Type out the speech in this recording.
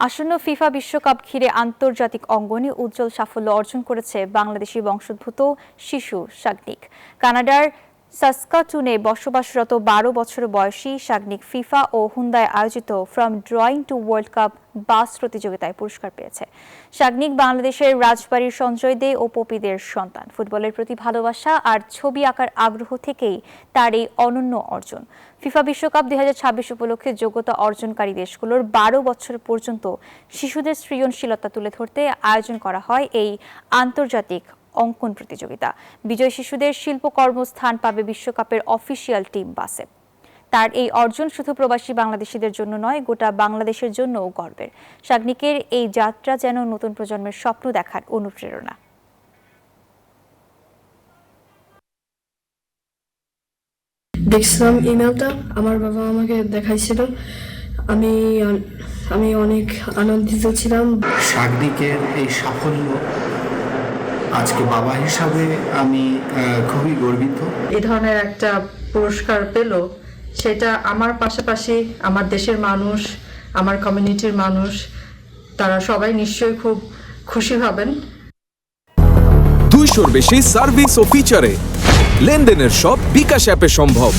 আসন্ন ফিফা বিশ্বকাপ ঘিরে আন্তর্জাতিক অঙ্গনে উজ্জ্বল সাফল্য অর্জন করেছে বাংলাদেশি বংশোদ্ভূত শিশু শাগনিক। কানাডার সাসকাচুনে বসবাসরত ১২ বছর বয়সী শাগনিক ফিফা ও হুন্দায় আয়োজিত from drawing to world cup bus প্রতিযোগিতায় পুরস্কার পেয়েছে। শাগনিক বাংলাদেশের রাজবাড়ির সঞ্জয় দে ও পপিদের সন্তান। ফুটবলের প্রতি ভালোবাসা আর ছবি আঁকার আগ্রহ থেকেই তার এই অনন্য অর্জন। ফিফা বিশ্বকাপ ২০২৬ উপলক্ষে যোগ্যতা অর্জনকারী দেশগুলোর ১২ বছর পর্যন্ত শিশুদের সৃজনশীলতা তুলে ধরতে আয়োজন করা হয় এই আন্তর্জাতিক অঙ্কন প্রতিযোগিতা। বিজয়ী শিশুদের শিল্পকর্ম স্থান পাবে বিশ্বকাপের অফিসিয়াল টিম বাসে। তার এই অর্জন শুধু প্রবাসী বাংলাদেশিদের জন্য নয়, গোটা বাংলাদেশের জন্যও গর্বের। শাগনিকের এই যাত্রা যেন নতুন প্রজন্মের স্বপ্ন দেখার অনুপ্রেরণা। দেখছিলাম ইমেলটা, আমার বাবা আমাকে দেখাইছিল। আমি অনেক আনন্দিত ছিলাম। শাগনিকের এই সাফল্য আজকে বাবা হিসাবে আমি খুবই গর্বিত। এই ধরনের একটা পুরস্কার পেল, সেটা আমার পাশাপাশি আমার দেশের মানুষ, আমার কমিউনিটির মানুষ, তারা সবাই নিশ্চয়ই খুব খুশি হবেন। 200-র বেশি সার্ভিস ও ফিচারে লেনদেনের সব বিকাশ অ্যাপে সম্ভব।